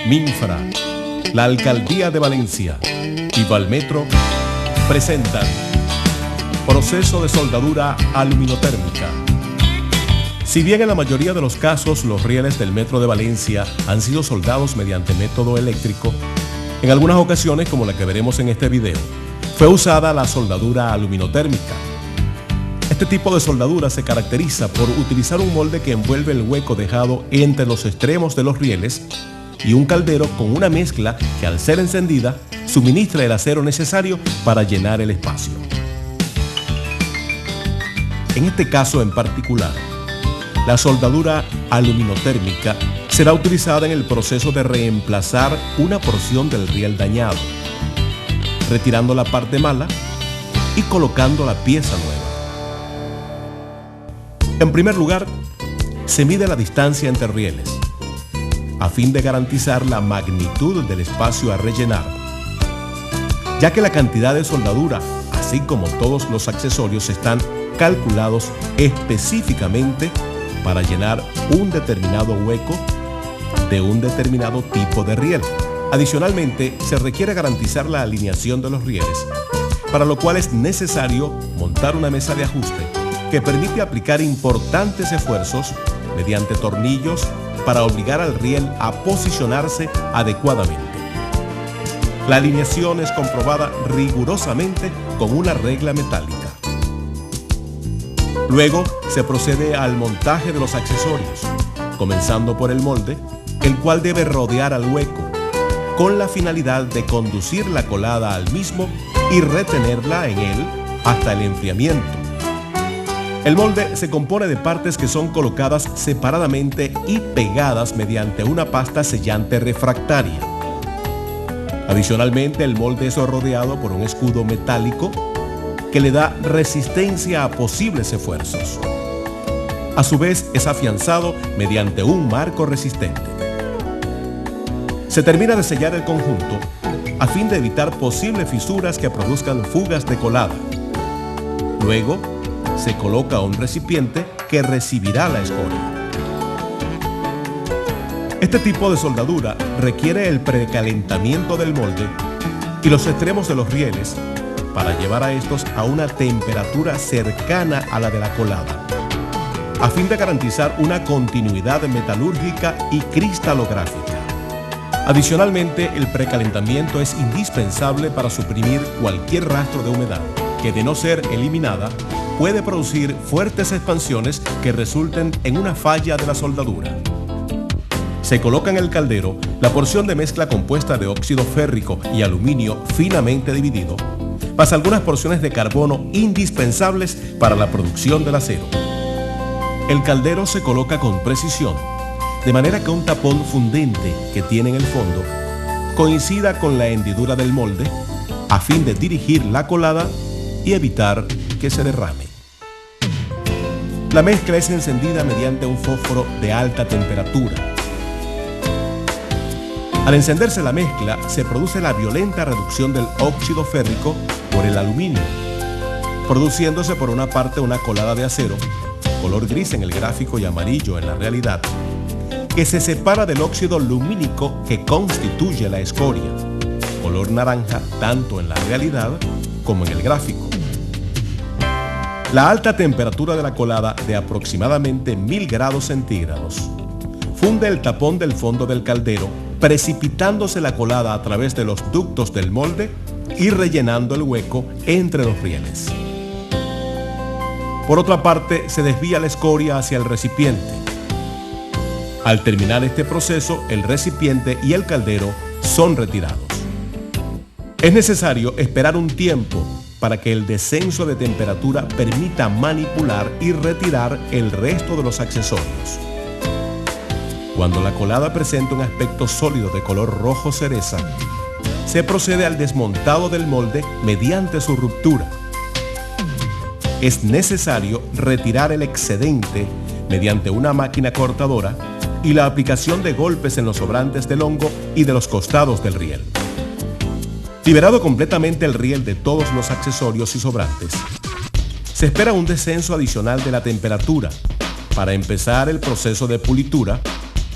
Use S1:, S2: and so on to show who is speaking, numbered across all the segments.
S1: Minfra, la Alcaldía de Valencia y Valmetro presentan Proceso de soldadura aluminotérmica. Si bien en la mayoría de los casos los rieles del Metro de Valencia han sido soldados mediante método eléctrico, en algunas ocasiones, como la que veremos en este video, fue usada la soldadura aluminotérmica. Este tipo de soldadura se caracteriza por utilizar un molde que envuelve el hueco dejado entre los extremos de los rieles y un caldero con una mezcla que, al ser encendida, suministra el acero necesario para llenar el espacio. En este caso en particular, la soldadura aluminotérmica será utilizada en el proceso de reemplazar una porción del riel dañado, retirando la parte mala y colocando la pieza nueva. En primer lugar, se mide la distancia entre rieles, a fin de garantizar la magnitud del espacio a rellenar, ya que la cantidad de soldadura, así como todos los accesorios, están calculados específicamente para llenar un determinado hueco de un determinado tipo de riel. Adicionalmente, se requiere garantizar la alineación de los rieles, para lo cual es necesario montar una mesa de ajuste que permite aplicar importantes esfuerzos mediante tornillos para obligar al riel a posicionarse adecuadamente. La alineación es comprobada rigurosamente con una regla metálica. Luego se procede al montaje de los accesorios, comenzando por el molde, el cual debe rodear al hueco, con la finalidad de conducir la colada al mismo y retenerla en él hasta el enfriamiento. El molde se compone de partes que son colocadas separadamente y pegadas mediante una pasta sellante refractaria. Adicionalmente, el molde es rodeado por un escudo metálico que le da resistencia a posibles esfuerzos. A su vez, es afianzado mediante un marco resistente. Se termina de sellar el conjunto a fin de evitar posibles fisuras que produzcan fugas de colada. Luego, se coloca un recipiente que recibirá la escoria. Este tipo de soldadura requiere el precalentamiento del molde y los extremos de los rieles para llevar a estos a una temperatura cercana a la de la colada, a fin de garantizar una continuidad metalúrgica y cristalográfica. Adicionalmente, el precalentamiento es indispensable para suprimir cualquier rastro de humedad que, de no ser eliminada, puede producir fuertes expansiones que resulten en una falla de la soldadura. Se coloca en el caldero la porción de mezcla compuesta de óxido férrico y aluminio finamente dividido, más algunas porciones de carbono indispensables para la producción del acero. El caldero se coloca con precisión, de manera que un tapón fundente que tiene en el fondo coincida con la hendidura del molde, a fin de dirigir la colada y evitar que se derrame. La mezcla es encendida mediante un fósforo de alta temperatura. Al encenderse la mezcla, se produce la violenta reducción del óxido férrico por el aluminio, produciéndose por una parte una colada de acero, color gris en el gráfico y amarillo en la realidad, que se separa del óxido lumínico que constituye la escoria, color naranja tanto en la realidad como en el gráfico. La alta temperatura de la colada, de aproximadamente 1000 grados centígrados, funde el tapón del fondo del caldero, precipitándose la colada a través de los ductos del molde y rellenando el hueco entre los rieles. Por otra parte, se desvía la escoria hacia el recipiente. Al terminar este proceso, el recipiente y el caldero son retirados. Es necesario esperar un tiempo para que el descenso de temperatura permita manipular y retirar el resto de los accesorios. Cuando la colada presenta un aspecto sólido de color rojo cereza, se procede al desmontado del molde mediante su ruptura. Es necesario retirar el excedente mediante una máquina cortadora y la aplicación de golpes en los sobrantes del hongo y de los costados del riel. Liberado completamente el riel de todos los accesorios y sobrantes, se espera un descenso adicional de la temperatura, para empezar el proceso de pulitura,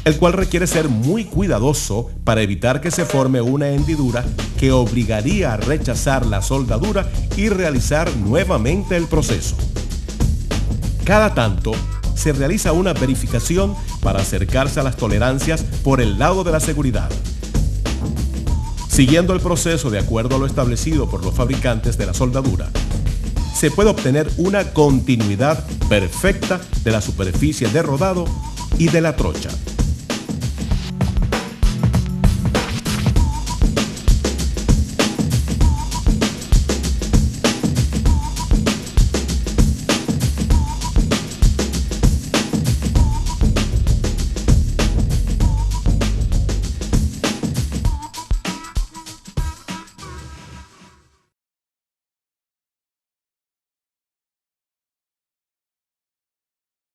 S1: el cual requiere ser muy cuidadoso para evitar que se forme una hendidura que obligaría a rechazar la soldadura y realizar nuevamente el proceso. Cada tanto se realiza una verificación para acercarse a las tolerancias por el lado de la seguridad. Siguiendo el proceso de acuerdo a lo establecido por los fabricantes de la soldadura, se puede obtener una continuidad perfecta de la superficie de rodado y de la trocha.